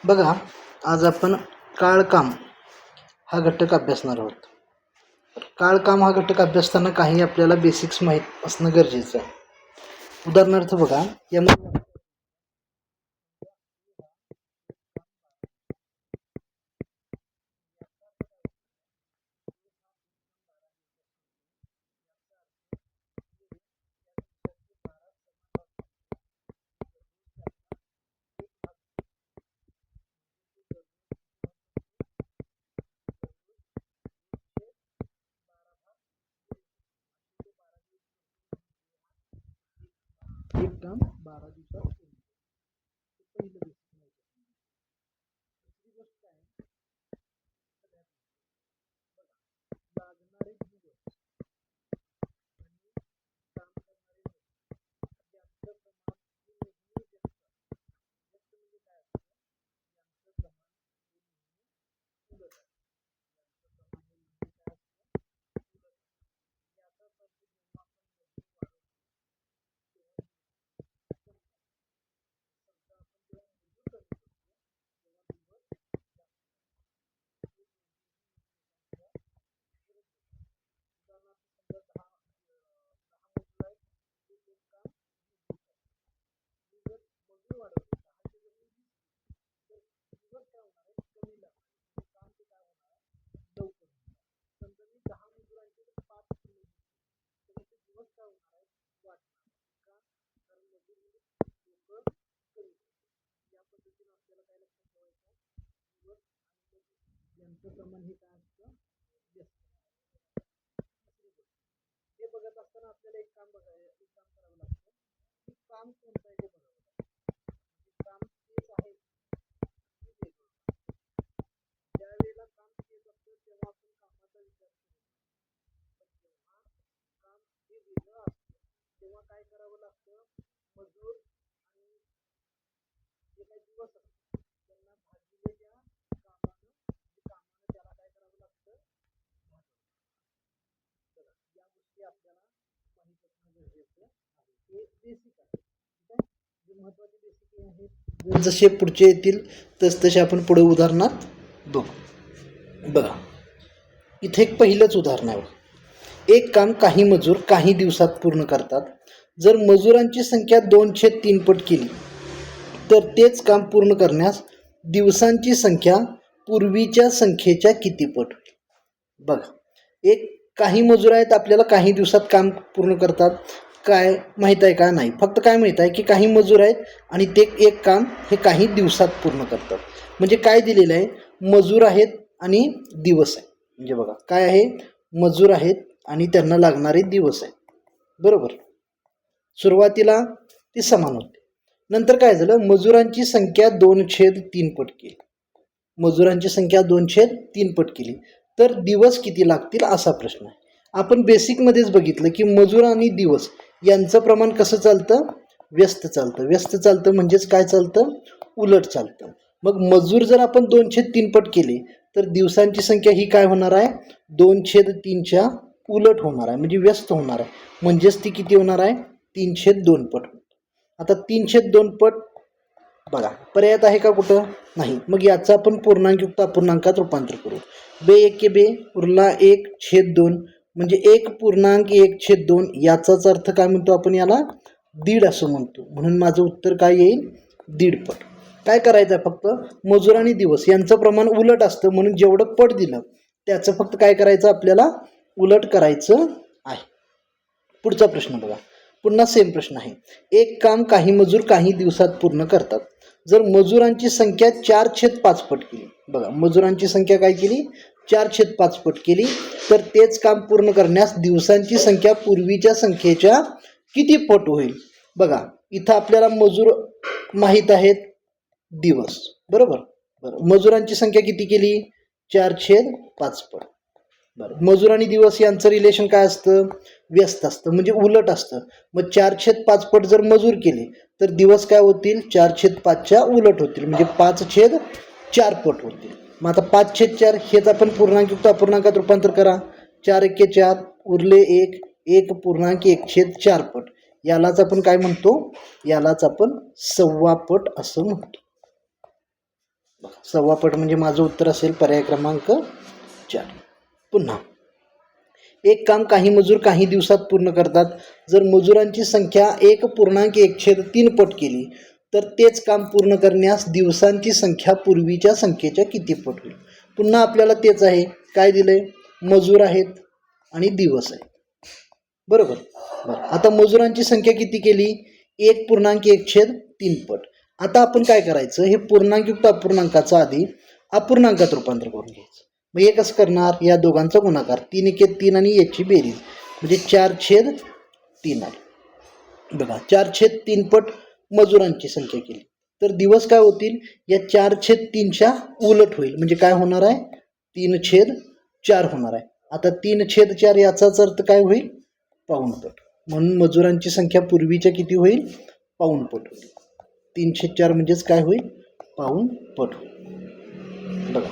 बघा, आज आपण काळकाम हा घटक अभ्यासणार आहोत. काळकाम हा घटक अभ्यासताना काही आपल्याला बेसिक्स माहीत असणं गरजेचं आहे. उदाहरणार्थ बघा, यामध्ये एक काम 12 दिवसात पूर्ण. पहिलं बेसिक माहिती. दुसरी गोष्ट काय आहे? लागणारे दिवस आणि काम करणारे लोक यांचं प्रमाण हे नेहमी जास्त असतं. जास्त म्हणजे काय असतं? यांचं प्रमाण हे नेहमी उलट असतं. यांचं प्रमाण हे नेहमी काय असतं? उलट असतं. याचा अर्थ जेव्हा आपण मजूर वाढवतो तेव्हा समजा आपण जेव्हा मजूर कमी करतो तेव्हा दिवस जास्त हे दोन्ही एकमेकांच्या विरुद्ध असतात. उदाहरणार्थ समजा 10 मजूर आहेत, ते एक काम 20 दिवसात. मी जर मजूर वाढवले 10च्या जागी 20 तर दिवस काय होणार आहे? कमी लागणार म्हणजे काम ते काय होणार आहे? लवकर होणार. समजा मी 10 मजुरांचे 5 केले तर ते दिवस काय होणार आहे? वाढणार. का? कारण मजूर म्हणजे लोक कमी. या पद्धतीने आपल्याला काय लक्षात ठेवायचं? दिवस आणि मजूर यांचं प्रमाण हे काय असतं? जास्त. दुसरी गोष्ट, हे बघत असताना आपल्याला एक काम करावं लागतं की काम कोणतं आहे ते बघावं लागतं. म्हणजे काम तेच आहे की वेगळं. ज्या वेळेला काम तेच असतं तेव्हा आपण कामाचा विचार करतो. पण जेव्हा काम हे वेगळं असतं तेव्हा काय करावं लागतं? मजूर आणि जे काही दिवस असतात त्यांना भागिले त्या कामानं त्याला काय करावं लागतं? बघा, या गोष्टी आपल्याला माहित असणं गरजेचं आहे. हे बेसिक आहे. ठीक आहे. जे महत्वाचे बेसिक आहेत जसे पुढचे येतील तसे आपण पुढे उदाहरणात बघू. बघा, इथे एक पहिलंच उदाहरण आहे. एक काम काही मजूर काही दिवसात पूर्ण करतात. जर मजुरांची संख्या 2/3 पट केली तर तेच काम पूर्ण करण्यास दिवसांची संख्या पूर्वीच्या संख्येच्या किती पट होईल? बघा, एक काही मजूर आहेत, आपल्याला काही दिवसात काम पूर्ण करतात. काय माहीत आहे का? नाही. फक्त काय माहीत आहे की काही मजूर आहेत आणि ते एक काम हे काही दिवसात पूर्ण करतात. म्हणजे काय दिलेलं आहे? मजूर आहेत आणि दिवस आहे. म्हणजे बघा काय आहे? मजूर आहेत आणि त्यांना लागणारे दिवस आहेत. बरोबर. सुरुवातीला ते समान होते. नंतर काय झालं? मजुरांची संख्या 2/3 पट केली. मजुरांची संख्या 2/3 पट केली तर दिवस किती लागतील असा प्रश्न आहे. आपण बेसिकमध्येच बघितलं की मजूर आणि दिवस यांचं प्रमाण कसं चालतं? व्यस्त चालतं. व्यस्त चालतं म्हणजेच काय चालतं? उलट चालतं. मग मजूर जर आपण 2/3 पट केले तर दिवसांची संख्या ही काय होणार आहे? 2/3च्या उलट होणार आहे म्हणजे व्यस्त होणार आहे. म्हणजेच ती किती होणार आहे? 3/2 पट. आता 3/2 पट बघा, पर्यायात आहे का कुठं? नाही. मग याचा आपण पूर्णांकयुक्त अपूर्णांकात रूपांतर करू. बे एके बे उरला 1/2 म्हणजे 1.1/2. याचाच अर्थ काय म्हणतो आपण? याला दीड असं म्हणतो. म्हणून माझं उत्तर काय येईल? 1.5 पट. काय करायचं आहे? फक्त मजूर आणि दिवस यांचं प्रमाण उलट असतं म्हणून जेवढं पट दिलं त्याचं फक्त काय करायचं? आपल्याला उलट करायचं आहे. पुढचा प्रश्न बघा. पुन्हा सेम प्रश्न आहे. एक काम काही मजूर काही दिवसात पूर्ण करतात. जर मजुरांची संख्या 4/5 पट केली. बघा, मजुरांची संख्या काय केली? 4/5 पट केली तर तेच काम पूर्ण करण्यास दिवसांची संख्या पूर्वीच्या संख्येच्या किती पट होईल? बघा, इथं आपल्याला मजूर माहीत आहेत, दिवस. बरोबर. बरं, मजुरांची संख्या किती केली? 4/5 पट. बरं, मजूर आणि दिवस यांचं रिलेशन काय असतं? व्यस्त असतं म्हणजे उलट असतं. मग 4/5 पट जर मजूर केले तर दिवस काय होतील? 4/5च्या उलट होतील म्हणजे 5/4 पट होतील. मग आता 5/4 हेच आपण पूर्णांकयुक्त अपूर्णांकात रूपांतर करा. 4 एके 4 उरले 1, 1.1/4 पट. यालाच आपण काय म्हणतो? यालाच आपण 1/4 पट असं म्हणतो. सव्वा पट म्हणजे माझं उत्तर असेल पर्याय क्रमांक 4. पुन्हा एक काम काही मजूर काही दिवसात पूर्ण करतात. जर मजुरांची संख्या 1.1/3 पट केली तर तेच काम पूर्ण करण्यास दिवसांची संख्या पूर्वीच्या संख्येच्या किती पट होईल. पुन्हा आपल्याला तेच आहे, काय दिलंय, मजूर आहेत आणि दिवस आहे. बरोबर. आता मजुरांची संख्या किती केली, 1.1/3 पट. आता आपण काय करायचं, हे पूर्णांकयुक्त अपूर्णांकाचं आधी अपूर्णांकात रूपांतर करून घ्यायचं. मग हे कसं करणार, या दोघांचा गुणाकार 3 × 3 आणि याची बेरीज म्हणजे 4/3 आली. बघा 4/3 पट मजुरांची संख्या केली तर दिवस काय होतील, या 4/3च्या उलट होईल. म्हणजे काय होणार आहे, 3/4 होणार आहे. आता 3/4 याचाच अर्थ काय होईल, पाऊणपट. म्हणून मजुरांची संख्या पूर्वीच्या किती होईल, पाऊणपट होईल. 3/4 म्हणजेच काय होईल, पाऊणपट होईल. बघा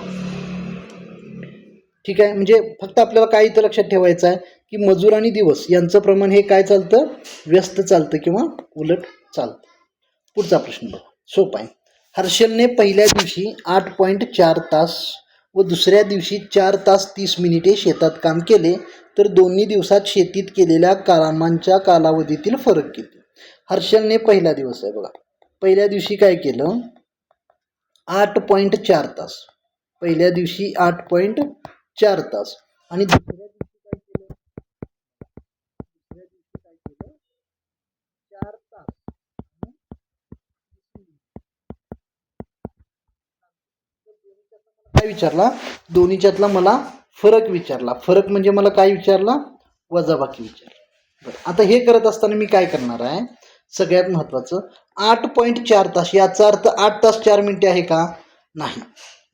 ठीक आहे. म्हणजे फक्त आपल्याला काय इथं लक्षात ठेवायचं आहे की मजूर आणि दिवस यांचं प्रमाण हे काय चालतं, व्यस्त चालतं किंवा उलट चालतं. पुढचा प्रश्न बघा, सोपा आहे. हर्षलने पहिल्या दिवशी 8.4 तास व दुसऱ्या दिवशी 4 तास 30 मिनिटे शेतात काम केले तर दोन्ही दिवसात शेतीत केलेल्या कामांच्या कालावधीतील फरक किती. हर्षलने पहिला दिवस आहे बघा, पहिल्या दिवशी काय केलं, 8.4 तास. पहिल्या दिवशी 8.4 तास आणि दुसऱ्या दिवशी काय केलं, 4 तास. काय विचारला, दोन्हीच्यातला मला फरक विचारला. फरक म्हणजे मला काय विचारला, वजाबाकी विचारला. आता हे करत असताना मी काय करणार आहे, सगळ्यात महत्वाचं 8.4 तास याचा अर्थ 8 तास 4 मिनिटे आहे का, नाही.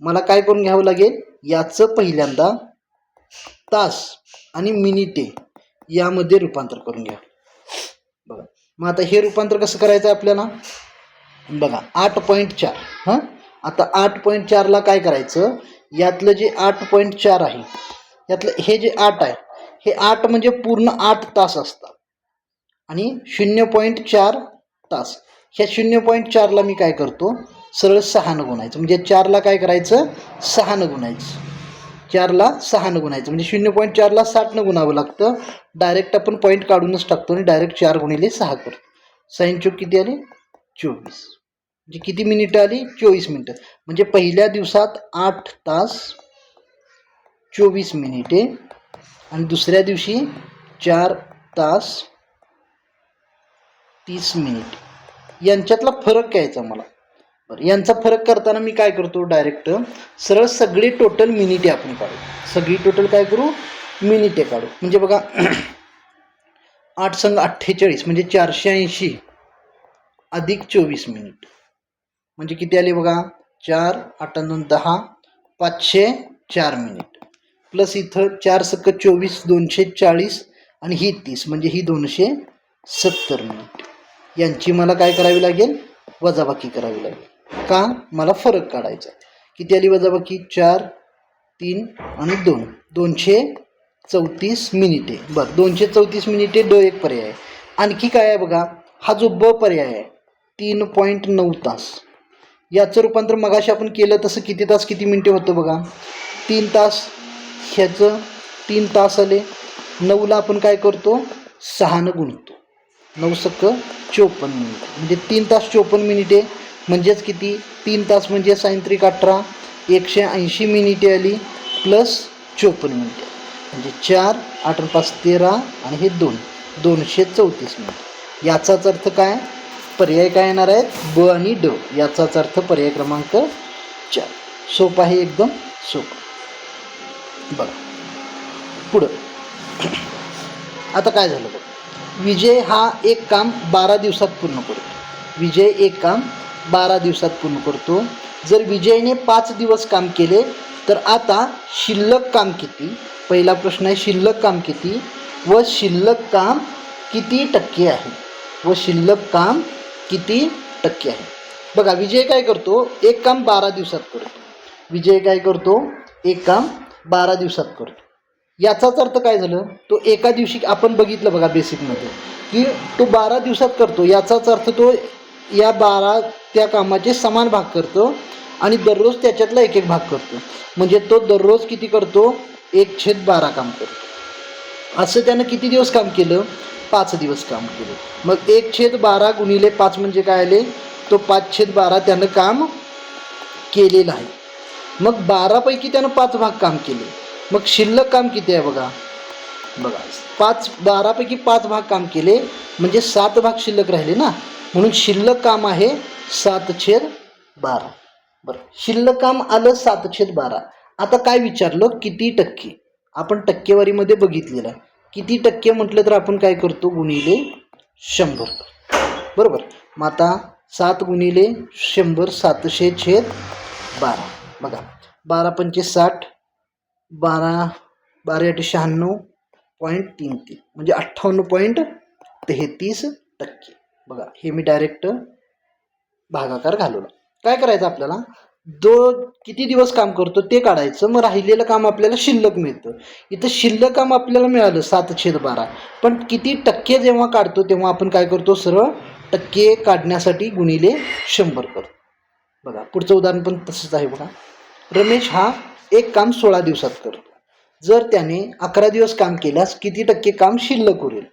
मला काय करून घ्यावं लागेल, याचं पहिल्यांदा तास आणि मिनिटे यामध्ये रूपांतर करून घ्या. बघा मग आता हे रूपांतर कसं करायचं आहे आपल्याला, बघा 8.4. हां आता 8.4ला काय करायचं, यातलं जे 8.4 आहे यातलं हे जे 8 आहे, हे 8 म्हणजे पूर्ण 8 तास असतात आणि 0.4 तास. ह्या 0.4ला मी काय करतो, सरळ 6 गुणायचं. म्हणजे 4ला काय करायचं, 6 गुणायचं. 4ला 6 गुणायचं म्हणजे 0.4ला 60 गुणावं लागतं. डायरेक्ट आपण पॉईंट काढूनच टाकतो आणि डायरेक्ट 4 × 6 करतो. 6 चोक किती आले, 24. म्हणजे किती मिनिटं आली, 24 मिनिटं. म्हणजे पहिल्या दिवसात 8 तास 24 मिनिटे आणि दुसऱ्या दिवशी 4 तास 30 मिनिट. यांच्यातला फरक घ्यायचा मला. बरं यांचा फरक करताना मी काय करतो, डायरेक्ट सरळ सगळी टोटल मिनिटे आपण काढू. सगळी टोटल काय करू, मिनिटे काढू. म्हणजे बघा 8 संग 48 म्हणजे 480 अधिक 24 मिनिट म्हणजे किती आले बघा, 4 8 2 10 504 मिनिट प्लस इथं 4 सक 24 240 आणि ही 30 म्हणजे ही 270 मिनिट. यांची मला काय करावी लागेल, वजाबाकी करावी लागेल. का, मला फरक काढायचा. किती आली वजाबाकी, 4 3 आणि 2 234 मिनिटे. बरं 234 मिनिटे एक पर्याय आहे. आणखी काय आहे बघा, हा जो ब पर्याय आहे 3.9 तास. याचं रूपांतर मगाशी आपण केलं तसं किती तास किती मिनिटे होतं बघा, 3 तास. ह्याचं 3 तास आले. 9ला आपण काय करतो, 6 गुणतो. 9 सक 54 मिनिट म्हणजे 3 तास 54 मिनिटे म्हणजेच किती, 3 तास म्हणजे सायंत्रिक 18 180 मिनिटे आली प्लस 54 मिनिटे म्हणजे 4 8 5 13 आणि हे 234 मिनिट. याचाच अर्थ काय, पर्याय काय येणार आहे, ब आणि ड. याचाच अर्थ पर्याय क्रमांक 4. सोपं आहे, एकदम सोपं. बघा पुढं आता काय झालं बघ, विजय हा एक काम 12 दिवसात पूर्ण करतो. विजय एक काम 12 दिवसात पूर्ण करतो. जर विजयने 5 दिवस काम केले तर आता शिल्लक काम किती. पहिला प्रश्न आहे शिल्लक काम किती व शिल्लक काम किती टक्के आहे, व शिल्लक काम किती टक्के आहे. बघा विजय काय करतो, एक काम 12 दिवसात करतो. विजय काय करतो, एक काम 12 दिवसात करतो. याचाच अर्थ काय झालं, तो एका दिवशी आपण बघितलं बघा बेसिकमध्ये की तो 12 दिवसात करतो. याचाच अर्थ तो या 12 त्या कामाचे समान भाग करतो आणि दररोज त्याच्यातला एक एक भाग करतो. म्हणजे तो दररोज किती करतो? 1/12 काम करतो. असं त्यानं किती दिवस काम केलं? 5 दिवस काम केलं. मग 1/12 गुणिले 5 म्हणजे काय आले? तो 5/12 त्यानं काम केलेलं आहे. मग 12पैकी त्यानं 5 भाग काम केले. मग शिल्लक काम किती आहे बघा. 12पैकी 5 भाग काम केले म्हणजे 7 भाग शिल्लक राहिले ना. म्हणून शिल्लक काम आहे 7/12. बरं, शिल्लक काम आलं 7/12. आता काय विचारलं? किती टक्के? आपण टक्केवारीमध्ये बघितलेलं आहे. किती टक्के म्हटलं तर आपण काय करतो? गुणिले 100. बरोबर. मग आता 7 गुणिले 100 700/12. बघा, 12×5 = 60, 12×8 = 96.33 म्हणजे 58.33%. बघा, हे मी डायरेक्ट भागाकार घालवला. काय करायचं आपल्याला? किती दिवस काम करतो ते काढायचं. मग राहिलेलं काम आपल्याला शिल्लक मिळतं. इथं शिल्लक काम आपल्याला मिळालं 7/12. पण किती टक्के जेव्हा काढतो तेव्हा आपण काय करतो? सरळ टक्के काढण्यासाठी गुणिले 100 करतो. बघा, पुढचं उदाहरण पण तसंच आहे. बघा, रमेश हा एक काम 16 दिवसात करतो. जर त्याने 11 दिवस काम केल्यास किती टक्के काम शिल्लक उरेल?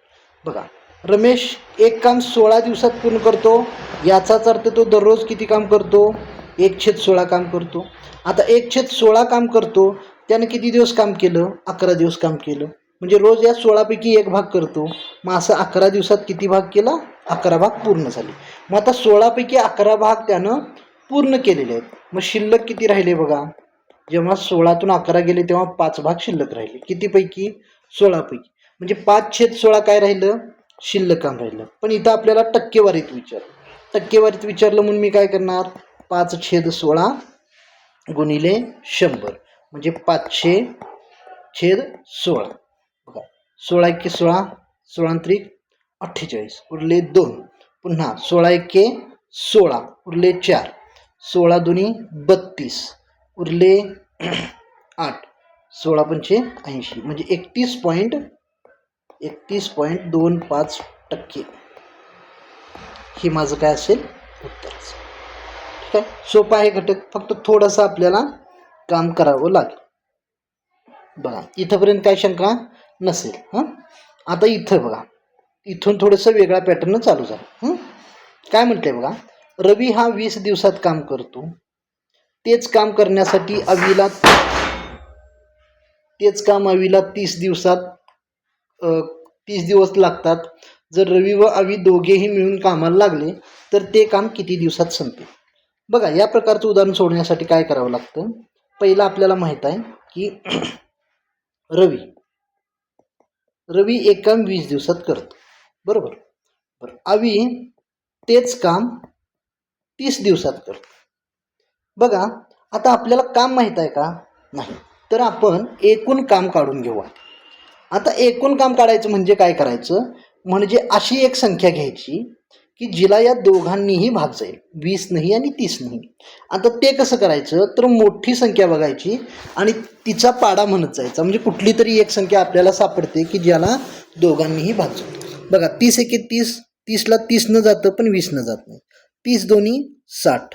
बघा, रमेश एक काम 16 दिवसात पूर्ण करतो. याचाच अर्थ तो दररोज किती काम करतो? 1/16 काम करतो. आता 1/16 काम करतो, त्यानं किती दिवस काम केलं? 11 दिवस काम केलं. म्हणजे रोज या 16पैकी एक भाग करतो. मग असं 11 दिवसात किती भाग केला? 11 भाग पूर्ण झाले. मग आता 16पैकी 11 भाग त्यानं पूर्ण केलेले आहेत. मग शिल्लक किती राहिले बघा. जेव्हा 16तून 11 गेले तेव्हा 5 भाग शिल्लक राहिले. कितीपैकी? 16पैकी. म्हणजे 5/16 काय राहिलं? शिल्लक काम राहिलं. पण इथं आपल्याला टक्केवारीत विचारलं म्हणून मी काय करणार? 5/16 गुणिले 100 म्हणजे 500/16. बघा, 16×1 = 16, 16×3 = 48, उरले 2. पुन्हा 16×1 = 16, उरले 4, 16×2 = 32, उरले 8, 16×5 = 80 म्हणजे 31.25%. हे माझं काय असेल? उत्तराचं. ठीक आहे. सोपा आहे घटक, फक्त थोडंसं आपल्याला काम करावं लागेल. बघा, इथंपर्यंत काय शंका नसेल. आता इथं बघा, इथून थोडंसं वेगळा पॅटर्न चालू झाला. काय म्हटलंय बघा, रवी हा 20 दिवसात काम करतो. तेच काम करण्यासाठी अवीला 30 दिवस लागतात. जर रवी व अवी दोघेही मिळून कामाला लागले तर ते काम किती दिवसात संपेल? बघा, या प्रकारचं उदाहरण सोडण्यासाठी काय करावं लागतं? पहिलं आपल्याला माहित आहे की रवी एक काम 20 दिवसात करतो. बरोबर. अवी तेच काम 30 दिवसात करतो. बघा, आता आपल्याला काम माहित आहे का? नाही. तर आपण एकूण काम काढून घेऊ. आता एकूण काम काढायचं म्हणजे काय करायचं? म्हणजे अशी एक संख्या घ्यायची की जिला या दोघांनीही भाग जाईल, 20 नाही आणि 30 नाही. आता ते कसं करायचं? तर मोठी संख्या बघायची आणि तिचा पाडा म्हणत जायचा. म्हणजे कुठली तरी एक संख्या आपल्याला सापडते की ज्याला दोघांनीही भाग जातो. बघा, 30×1 = 30, 30ला 30 न जातं पण 20 न जात नाही. 30×2 = 60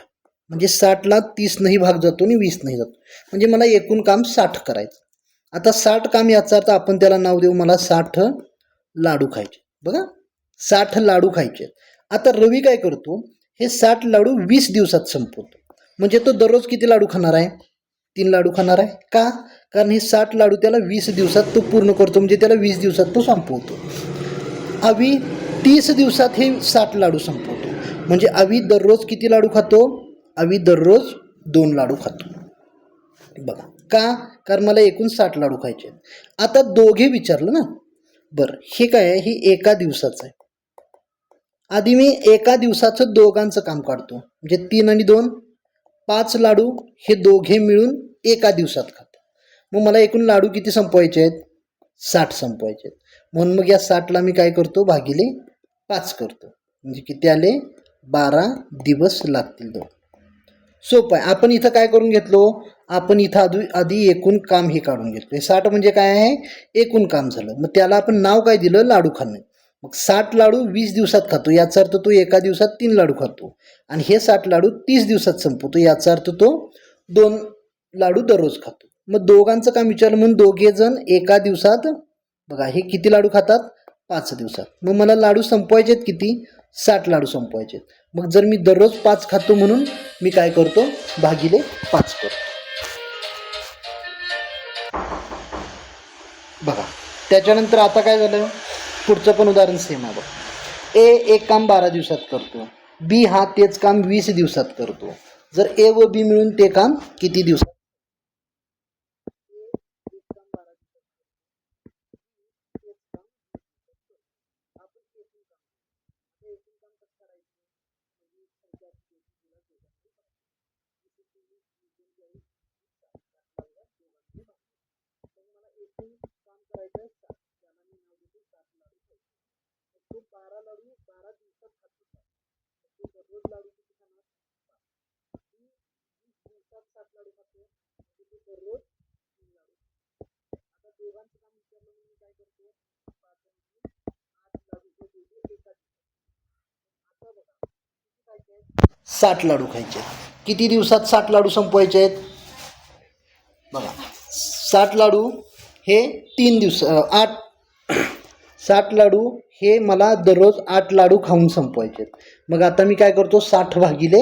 म्हणजे 60ला 30 नाही भाग जातो आणि 20 नाही जातो. म्हणजे मला एकूण काम 60 करायचं. आता 60 काम याचा अर्थ आपण त्याला नाव देऊ, मला 60 लाडू खायचे. बघा, 60 लाडू खायचे. आता रवी काय करतो? हे 60 लाडू 20 दिवसात संपवतो. म्हणजे तो दररोज किती लाडू खाणार आहे? 3 लाडू खाणार आहे. का? कारण हे 60 लाडू त्याला 20 दिवसात तो पूर्ण करतो. म्हणजे त्याला 20 दिवसात तो संपवतो. अवी 30 दिवसात हे 60 लाडू संपवतो. म्हणजे अवी दररोज किती लाडू खातो? अवी दररोज 2 लाडू खातो. बघा, का? कारण मला एकूण 60 लाडू खायचे. आता दोघे विचारलं ना. बरं, हे काय आहे? हे एका दिवसाचं आहे. आधी मी एका दिवसाचं दोघांचं काम काढतो. म्हणजे 3 आणि 2 5 लाडू हे दोघे मिळून एका दिवसात खातात. मग मला एकूण लाडू किती संपवायचे आहेत? 60 संपवायचे आहेत. म्हणून मग या 60ला मी काय करतो? भागिले 5 करतो. म्हणजे किती आले? 12 दिवस लागतील. सोपं आहे. आपण इथं काय करून घेतलो? आपण इथं आधी एकूण काम हे काढून घेतलं. 60 म्हणजे काय आहे? एकूण काम झालं. मग त्याला आपण नाव काय दिलं? लाडू खाणे. मग 60 लाडू 20 दिवसात खातो, याचा अर्थ तो एका दिवसात 3 लाडू खातो. आणि हे 60 लाडू 30 दिवसात संपवतो, याचा अर्थ तो 2 लाडू दररोज खातो. मग दोघांचं काम विचारलं म्हणून दोघे जण एका दिवसात बघा हे किती लाडू खातात, 5 दिवसात. मग मला लाडू संपवायचे आहेत किती, 60 लाडू संपवायचे आहेत. मग जर मी दररोज 5 खातो म्हणून मी काय करतो, भागिले 5 करतो. बघा त्याच्यानंतर आता काय झालं, पुढचं पण उदाहरण सेम आहे बघा. ए एक काम 12 दिवसात करतो, बी हा तेच काम 20 दिवसात करतो. जर ए व बी मिळून ते काम किती दिवसात, साठ लाडू खायचे. किती दिवसात 60 लाडू संपवायचे आहेत, बघा 60 लाडू हे 3 दिवस 60 लाडू हे मला दररोज 8 लाडू खाऊन संपवायचे आहेत. मग आता मी काय करतो, 60 भागिले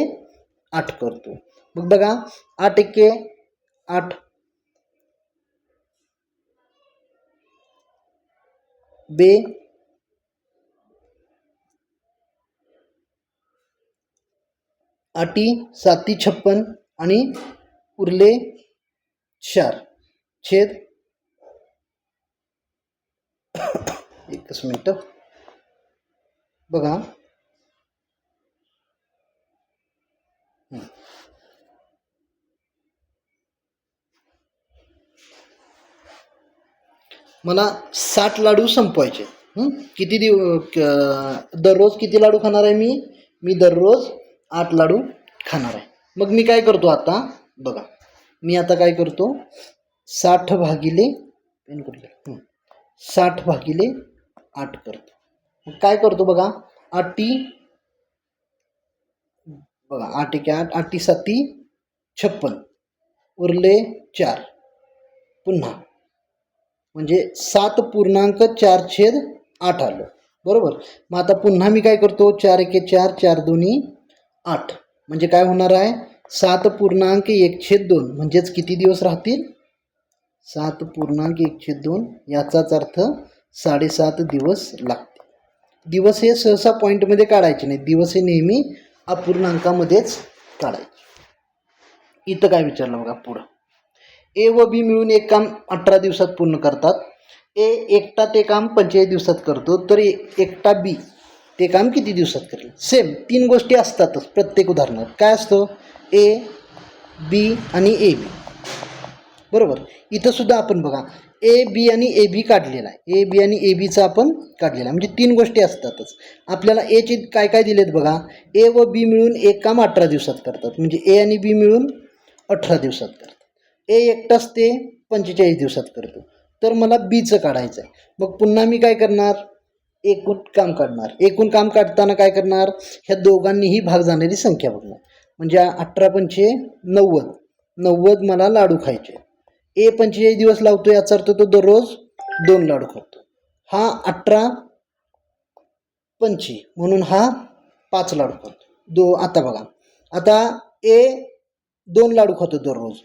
8 करतो. मग बघा 8 एके 8, बे 8 7 56 आणि उरले 4 छेद एकच मिनिट बघा, मला 60 लाडू संपवायचे. किती दररोज किती लाडू खाणार आहे मी दररोज 8 लाडू खाणार आहे. मग मी काय करतो आता बघा, मी आता काय करतो, 60 भागिले 60 भागिले 8 करतो. मग काय करतो बघा, 8 बघा 8 एके 8, 8 7 56 उरले 4 पुन्हा म्हणजे 7.4/8 आलं बरोबर. मग आता पुन्हा मी काय करतो, 4 एके 4, 4 दोन्ही 8 म्हणजे काय होणार आहे, 7.1/2 म्हणजेच किती दिवस राहतील, 7.1/2 याचाच अर्थ 7.5 दिवस लागतील. दिवस हे सहसा पॉईंटमध्ये काढायचे नाही, दिवस हे नेहमी अपूर्णांकामध्येच काढायचे. इथं काय विचारलं बघा पुढं, ए व बी मिळून एक काम 18 दिवसात पूर्ण करतात. ए एकटा ते काम 45 दिवसात करतो, तर एकटा बी ते काम किती दिवसात करेल. सेम 3 गोष्टी असतातच प्रत्येक उदाहरणात. काय असतं, ए बी आणि ए बी बरोबर. इथं सुद्धा आपण बघा ए बी आणि ए बी काढलेला आहे, ए बी आणि ए बीचा आपण काढलेला आहे, म्हणजे 3 गोष्टी असतातच. आपल्याला एचे काय काय दिलेत बघा, ए व बी मिळून एक काम 18 दिवसात करतात, म्हणजे ए आणि बी मिळून 18 दिवसात करतात. ए एकटाच ते 45 दिवसात करतो, तर मला बीचं काढायचं आहे. मग पुन्हा मी काय करणार, एकूण काम काढणार. एकूण काम काढताना काय करणार, ह्या दोघांनीही भाग जाणारी संख्या बघणार. म्हणजे 18 पंचे 90, 90 मला लाडू खायचे. ए 45 दिवस लावतो, याचा अर्थ तो दररोज 2 लाडू खातो. हा 18 पंचे म्हणून हा 5 लाडू खातो. आता बघा, आता ए 2 लाडू खातो दररोज,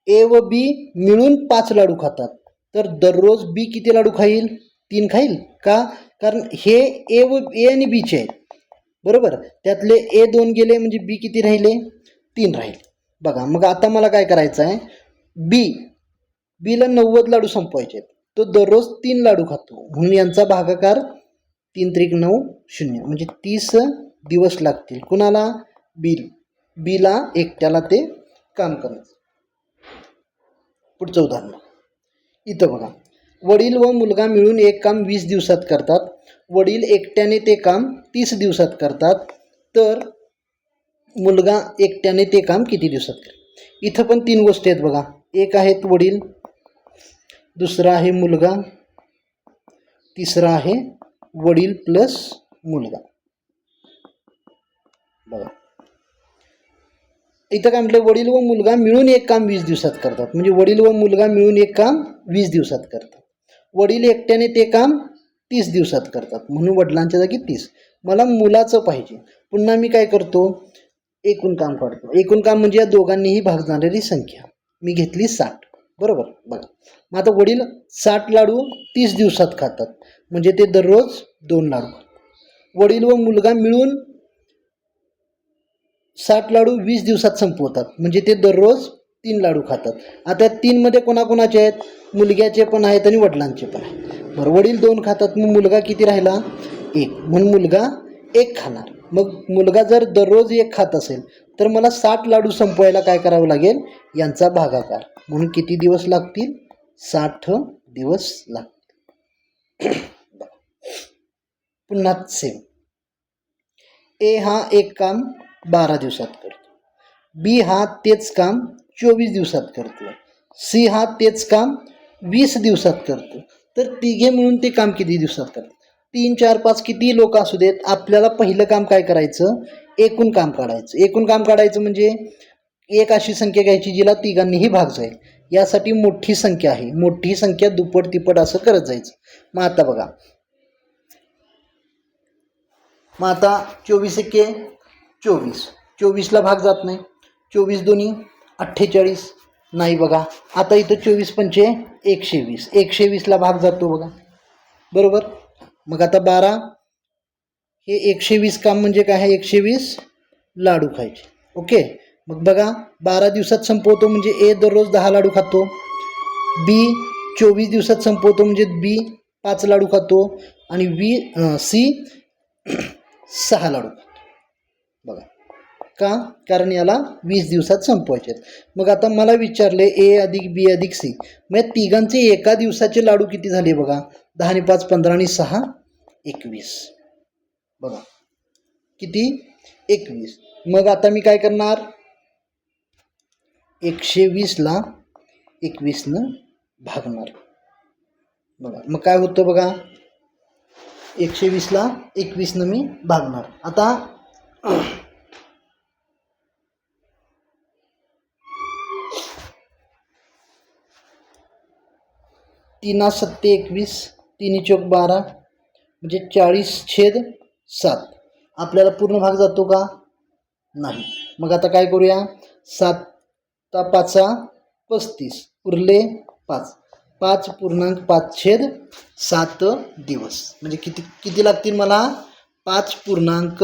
ए व बी मिळून 5 लाडू खातात, तर दररोज बी किती लाडू खाईल, 3 खाईल का, कारण हे ए आणि बीचे आहेत बरोबर. त्यातले ए 2 गेले म्हणजे बी किती राहिले, 3 राहिले. बघा मग आता मला काय करायचं आहे, बीला 90 लाडू संपवायचे आहेत, तो दररोज 3 लाडू खातो, म्हणून यांचा भागाकार 3 त्रिक 9 0 म्हणजे 30 दिवस लागतील. कुणाला, बीला एकट्याला ते काम करायचं. पुढचं उदाहरण इथं बघा, वडील व मुलगा मिळून एक काम 20 दिवसात करतात. वडील एकट्याने ते काम 30 दिवसात करतात, तर मुलगा एकट्याने ते काम किती दिवसात करेल. इथं पण 3 गोष्टी आहेत बघा, एक आहेत वडील, दुसरा आहे मुलगा, तिसरा आहे वडील प्लस मुलगा. बघा इथं काय म्हटलं, वडील व मुलगा मिळून एक काम 20 दिवसात करतात. म्हणजे वडील व मुलगा मिळून एक काम 20 दिवसात करतात. वडील एकट्याने ते काम 30 दिवसात करतात, म्हणून वडिलांच्या जागी 30. मला मुलाचं पाहिजे. पुन्हा मी काय करतो, एकूण काम काढतो. एकूण काम म्हणजे या दोघांनीही भागणारी संख्या. मी घेतली 60. बरोबर. बघा मग आता वडील 60 लाडू 30 दिवसात खातात, म्हणजे ते दररोज 2 लाडू खातात. वडील व मुलगा मिळून 60 लाडू 20 दिवसात संपवतात, म्हणजे ते दररोज 3 लाडू खातात. आता 3 मध्ये कोणाकोणाचे आहेत, मुलग्याचे पण आहेत आणि वडिलांचे पण आहेत. बरं वडील 2 खातात, मग मुलगा किती राहिला, 1. म्हणून मुलगा 1 खाणार. मग मुलगा जर दररोज 1 खात असेल तर मला 60 लाडू संपवायला काय करावं लागेल, यांचा भागाकार. म्हणून किती दिवस लागतील, 60 दिवस लागतील. पुन्हा सेम. ए हा एक काम 12 दिवसात करतो, बी हा तेच काम 24 दिवसात करतो, सी हा तेच काम 20 दिवसात करतो. तर तिघे मिळून ते काम किती दिवसात करतात. 3, 4, 5 किती लोक असू देत, आपल्याला पहिलं काम काय करायचं, एकूण काम काढायचं. एकूण काम काढायचं म्हणजे एक अशी संख्या घ्यायची जिला तिघांनीही भाग जाईल. यासाठी मोठी संख्या आहे, मोठी संख्या दुप्पट तिप्पट असं करत जायचं. मग आता बघा, मग आता 24 एके 24, 24ला भाग जात नाही. 24 दोन्ही 48 नाही. बघा आता इथं 24 पंचे 120, 120ला भाग जातो बघा. बरोबर. मग आता 12 हे 120 काम म्हणजे काय आहे, 120 लाडू खायचे. ओके. मग बघा 12 दिवसात संपवतो म्हणजे ए दररोज 10 लाडू खातो, बी 24 दिवसात संपवतो म्हणजे बी 5 लाडू खातो, आणि सी 6 लाडू खातो. बघा का, कारण याला 20 दिवसात संपवायचे आहेत. मग आता मला विचारले ए अधिक बी अधिक सी, मग तिघांचे एका दिवसाचे लाडू किती झाले बघा, 10 आणि 5 15 आणि 6 21. बघा किती, 21. मग आता मी काय करणार, 120ला 21नं भागणार. बघा मग काय होतं बघा, 120ला 21नं मी भागणार. आता 3 7 21, 3 चौक 12 म्हणजे 40/7. आपल्याला पूर्ण भाग जातो का, नाही. मग आता काय करूया, 7 5 35 उरले 5, 5.5/7 दिवस. म्हणजे किती किती लागतील मला, 5 पूर्णांक,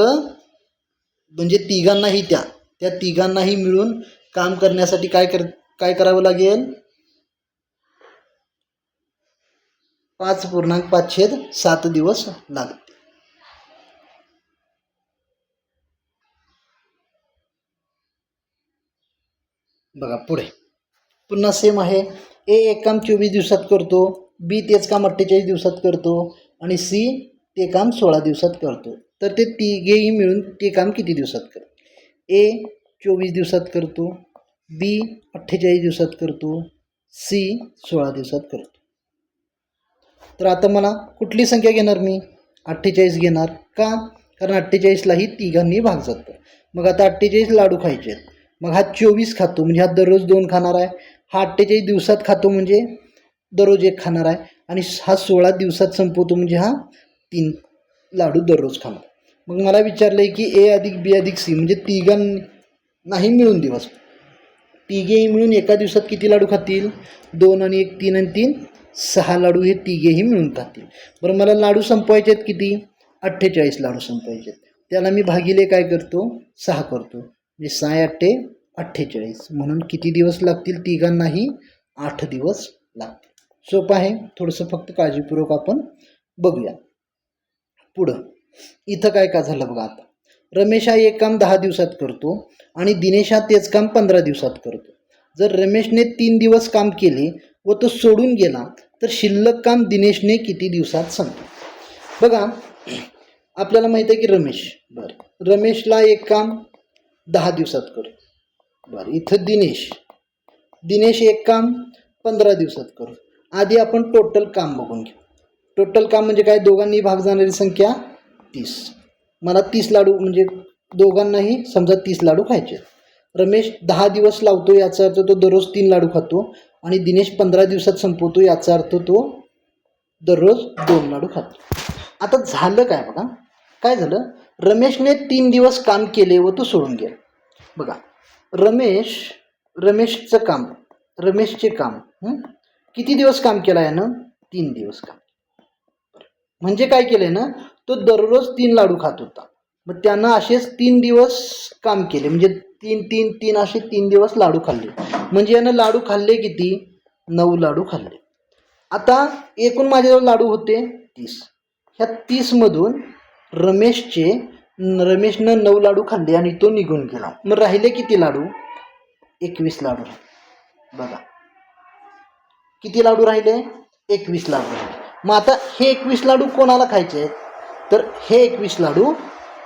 म्हणजे तिघांनाही त्या तिघांनाही मिळून काम करण्यासाठी काय करावं लागेल, 5.5/7 दिवस लागतील. बघा पुढे पुन्हा सेम आहे. ए एक काम 24 दिवसात करतो, बी तेच काम 48 दिवसात करतो, आणि सी ते काम 16 दिवसात करतो. तर ते तिघेही मिळून ते काम किती दिवसात करतो, ए 24 दिवसात करतो, बी 48 दिवसात करतो, सी 16 दिवसात करतो. तर आता मला कुठली संख्या घेणार, मी 48 घेणार. का, कारण 48लाही तिघांनी भाग जातो. मग आता 48 लाडू खायचे आहेत. मग हा 24 खातो म्हणजे हा दररोज 2 खाणार आहे, हा 48 दिवसात खातो म्हणजे दररोज 1 खाणार आहे, आणि हा 16 दिवसात संपवतो म्हणजे हा 3 लाडू दररोज खाणार. मग मला विचारलं आहे की ए अधिक बी अधिक सी म्हणजे तिघांनाही मिळून दिवस, तिघेही मिळून एका दिवसात किती लाडू खातील, 2 आणि 1 3 आणि 3 6 लाडू हे तिघेही मिळून खातील. बरं मला लाडू संपवायचे आहेत किती, 48 लाडू संपवायचे आहेत. त्याला मी भागिले काय करतो, 6 करतो, म्हणजे 6 8 48. म्हणून किती दिवस लागतील तिघांनाही, 8 दिवस लागतील. सोपं आहे, थोडंसं फक्त काळजीपूर्वक आपण बघूया. पुढं इथं काय का झालं बघा. आता रमेश हा एक काम 10 दिवसात करतो आणि दिनेश हा तेच काम 15 दिवसात करतो. जर रमेशने 3 दिवस काम केले व तो सोडून गेला तर शिल्लक काम दिनेशने किती दिवसात संपवले. बघा आपल्याला माहिती आहे की रमेशला एक काम 10 दिवसात करतो. बरं इथं दिनेश एक काम 15 दिवसात करू. आधी आपण टोटल काम बघून घेऊ. टोटल काम म्हणजे काय, दोघांनी भाग जाणारी संख्या 30. मला 30 लाडू म्हणजे दोघांनाही समजा 30 लाडू खायचे. रमेश 10 दिवस लावतो, याचा अर्थ तो दररोज 3 लाडू खातो. आणि दिनेश 15 दिवसात संपवतो, याचा अर्थ तो दररोज 2 लाडू खातो. आता झालं काय बघा, काय झालं, रमेशने 3 दिवस काम केले व तो सोडून गेला. बघा रमेशचे काम किती दिवस काम केलं यानं, 3 दिवस काम. म्हणजे काय केलंय ना, तो दररोज 3 लाडू खात होता. मग त्यानं असेच 3 दिवस काम केले, म्हणजे 3 असे 3 दिवस लाडू खाल्ले. म्हणजे यानं लाडू खाल्ले किती, 9 लाडू खाल्ले. आता एकूण माझ्याजवळ लाडू होते 30. ह्या 30 मधून रमेशनं 9 लाडू खाल्ले आणि तो निघून गेला. मग राहिले किती लाडू, 21 लाडू. बघा किती लाडू राहिले, 21 लाडू राहिले. मग आता हे 21 लाडू कोणाला खायचे आहेत, तर हे 21 लाडू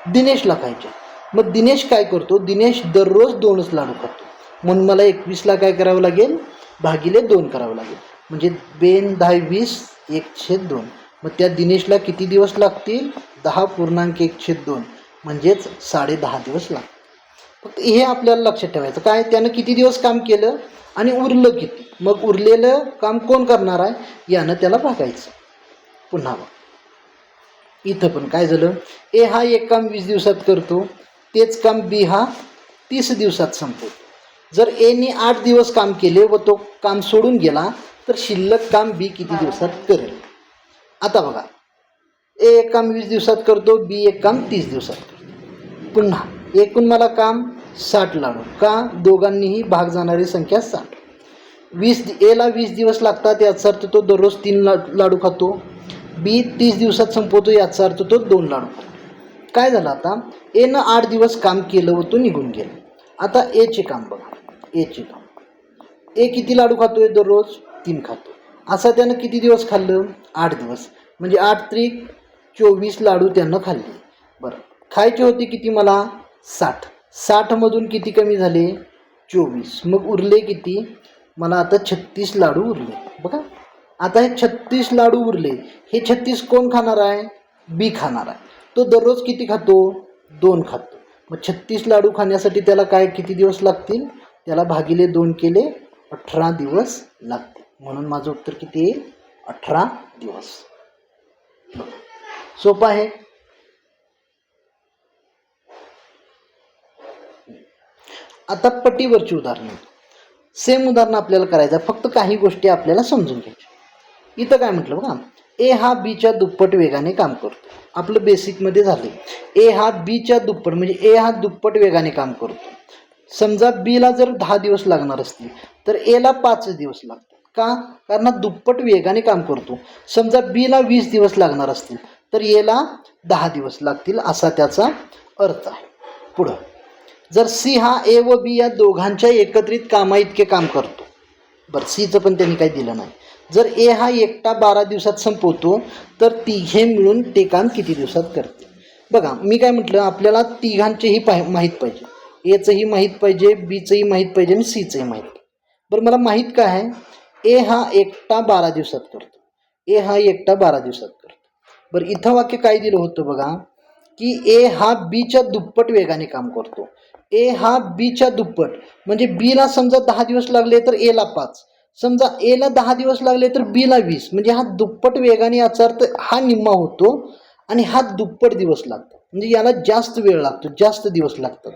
दिनेशला खायचे. मग दिनेश काय करतो, दिनेश दररोज 2च लाडू खातो. म्हणून मला 21ला काय करावं लागेल, भागिले 2 करावं लागेल. म्हणजे 2 10 20 1/2. मग त्या दिनेशला किती दिवस लागतील, 10.1/2 म्हणजेच 10.5 दिवस लागतील. फक्त हे आपल्याला लक्षात ठेवायचं, काय त्यानं किती दिवस काम केलं आणि उरलं किती. मग उरलेलं काम कोण करणार आहे, यानं त्याला बघायचं. पुन्हा इथं पण काय झालं, ए हा एक काम 20 दिवसात करतो, तेच काम बी हा 30 दिवसात संपवतो. जर एने 8 दिवस काम केले व तो काम सोडून गेला, तर शिल्लक काम बी किती दिवसात करेल. आता बघा, ए एक काम 20 दिवसात करतो, बी एक काम 30 दिवसात करतो. पुन्हा एकूण मला काम 60 लाडू, का दोघांनीही भाग जाणारी संख्या 60. एला 20 दिवस लागतात, याचा अर्थ तो दररोज 3 लाडू खातो. बी 30 दिवसात संपवतो, याचा अर्थ तो 2 लाडू खातो. काय झालं, आता एनं 8 दिवस काम केलं व तो निघून गेला. आता एचे काम बघा, एचे काम, ए किती लाडू खातोय, दररोज 3 खातो. असं त्यानं किती दिवस खाल्लं, 8 दिवस. म्हणजे 8 त्रिक 24 लाडू त्यानं खाल्ले. बरं, खायचे होते किती मला, 60. 60मधून किती कमी झाले, 24. मग उरले किती, मला आता 36 लाडू उरले. बघा आता हे 36 लाडू उरले, हे 36 कोण खाणार आहे, बी खाणार आहे. तो दररोज किती खातो, 2 खातो. मग 36 लाडू खाण्यासाठी त्याला काय किती दिवस लागतील, त्याला भागिले 2 केले 18 दिवस लागतील. म्हणून माझं उत्तर किती येईल, 18 दिवस. सोपं आहे. आता पटीवरची उदाहरणं, सेम उदाहरण आपल्याला करायचं, फक्त काही गोष्टी आपल्याला समजून घ्यायच्या. इथं काय म्हटलं बघा, ए हा बीच्या दुप्पट वेगाने काम करतो. आपलं बेसिकमध्ये झालं, ए हा बीच्या दुप्पट, म्हणजे ए हा दुप्पट वेगाने काम करतो. समजा बीला जर 10 दिवस लागणार असतील, तर एला 5 दिवस लागतात. का, कारण हा दुप्पट वेगाने काम करतो. समजा बीला 20 दिवस लागणार असतील, तर एला 10 दिवस लागतील, असा त्याचा अर्थ आहे. पुढं, जर सी हा ए व बी या दोघांच्या एकत्रित कामाइतके काम करतो. बरं, सीचं पण त्यांनी काही दिलं नाही. जर ए हा एकटा 12 दिवसात संपवतो, तर तिघे मिळून ते काम किती दिवसात करते. बघा मी काय म्हटलं, आपल्याला तिघांचेही माहीत पाहिजे, एचंही माहीत पाहिजे, बीचंही माहीत पाहिजे आणि सीचंही माहीत पाहिजे. बरं, मला माहीत काय आहे, ए हा एकटा 12 दिवसात करतो, ए हा एकटा 12 दिवसात करतो. बरं, इथं वाक्य काय दिलं होतं बघा, की ए हा बीच्या दुप्पट वेगाने काम करतो. ए हा बीच्या दुप्पट, म्हणजे बीला समजा 10 दिवस लागले तर एला 5, समजा एला 10 दिवस लागले तर बीला 20. म्हणजे हा दुप्पट वेगाने, याचा अर्थ हा निम्मा होतो आणि हा दुप्पट दिवस लागतो. म्हणजे याला जास्त वेळ लागतो, जास्त दिवस लागतात.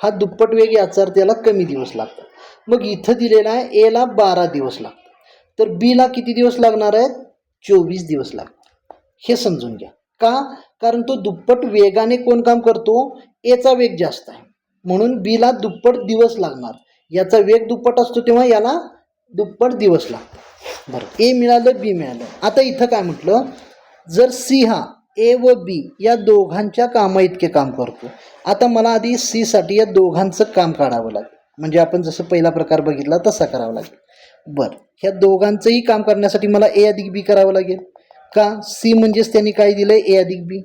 हा दुप्पट वेग, याचा अर्थ याला कमी दिवस लागतात. मग इथं दिलेला आहे एला 12 दिवस लागतात, तर बीला किती दिवस लागणार आहेत, 24 दिवस लागतात. हे समजून घ्या. का, कारण तो दुप्पट वेगाने कोण काम करतो, एचा वेग जास्त आहे, म्हणून बीला दुप्पट दिवस लागणार. याचा वेग दुप्पट असतो तेव्हा याला दुप्पट दिवस लागतात. बरं, ए मिळालं, बी मिळालं. आता इथं काय म्हटलं, जर सी हा ए व बी या दोघांच्या कामाइतके काम करतो. आता मला आधी सी साठी या दोघांचं काम काढावं लागेल, म्हणजे आपण जसं पहिला प्रकार बघितला तसा करावा लागेल. बरं, ह्या दोघांचंही काम करण्यासाठी मला ए अधिक बी करावं लागेल. का, सी म्हणजेच त्यांनी काय दिलं आहे, ए अधिक बी.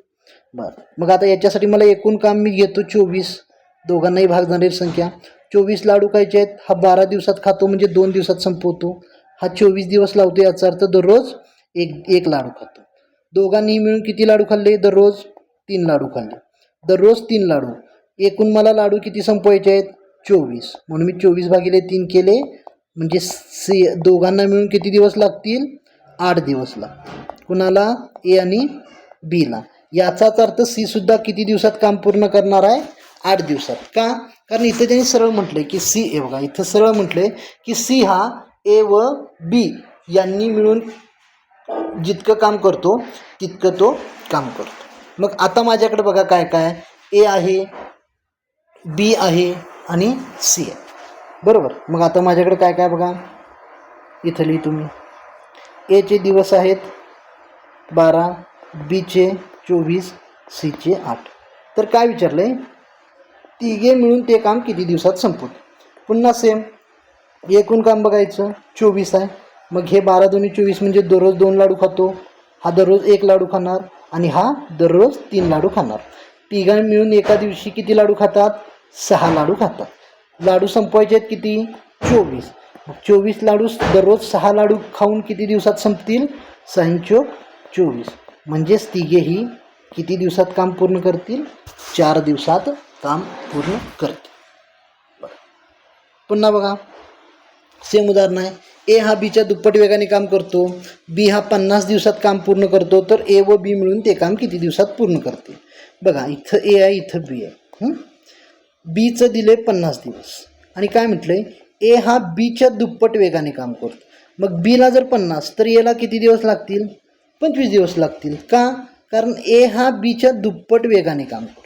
बरं, मग आता याच्यासाठी मला एकूण काम मी घेतो 24, दोघांनाही भाग जाणारी संख्या. 24 लाडू खायचे आहेत, हा 12 दिवसात खातो म्हणजे 2 दिवसात संपवतो. हा 24 दिवस लावतो, याचा अर्थ दररोज एक लाडू खातो. दोघांनी मिळून किती लाडू खाल्ले? दररोज 3 लाडू खाल्ले. दररोज 3 लाडू. एकूण मला लाडू किती संपवायचे आहेत? 24. म्हणून मी 24/3 केले. म्हणजे दोघांना मिळून किती दिवस लागतील? 8 दिवस लागतील. कुणाला? ए आणि बीला. याचाच अर्थ सी सुद्धा किती दिवसात काम पूर्ण करणार आहे? 8 दिवसात. का? कारण इथे त्यांनी सरळ म्हटलंय की सी, ए बघा इथं सरळ म्हटलंय की सी हा ए व बी यांनी मिळून जितकं काम करतो तितकं तो काम करतो. मग आता माझ्याकडे बघा काय काय, ए आहे, बी आहे आणि सी आहे. बरोबर. मग आता माझ्याकडे काय काय बघा, इथं लिही तुम्ही. एचे दिवस आहेत 12, बीचे 24, सीचे 8. तर काय विचारलंय? तिघे मिळून ते काम किती दिवसात संपवते. पुन्हा सेम, एकूण काम बघायचं 24 आहे. मग हे 12 दूनी 24 म्हणजे दररोज 2 लाडू खातो. हा दररोज 1 लाडू खाणार आणि हा दररोज 3 लाडू खाणार. तिघांनी मिळून एका दिवशी किती लाडू खातात? 6 लाडू खातात. लाडू संपवायचे आहेत किती? 24. मग 24 लाडू दररोज 6 लाडू खाऊन किती दिवसात संपतील? 6 24. म्हणजेच तिघेही किती दिवसात काम पूर्ण करतील? 4 दिवसात काम पूर्ण करतील. पुन्हा बघा सेम उदाहरण आहे. ए हा बीच्या दुप्पट वेगाने काम करतो. बी हा 50 दिवसात काम पूर्ण करतो. तर ए व बी मिळून ते काम किती दिवसात पूर्ण करतील? बघा इथं ए आहे, इथं बी आहे. बीचं दिले 50 दिवस आणि काय म्हटलंय? ए हा बीच्या दुप्पट वेगाने काम करतो. मग बीला जर 50 तर एला किती दिवस लागतील? 25 दिवस लागतील. का? कारण ए हा बीच्या दुप्पट वेगाने काम करतो.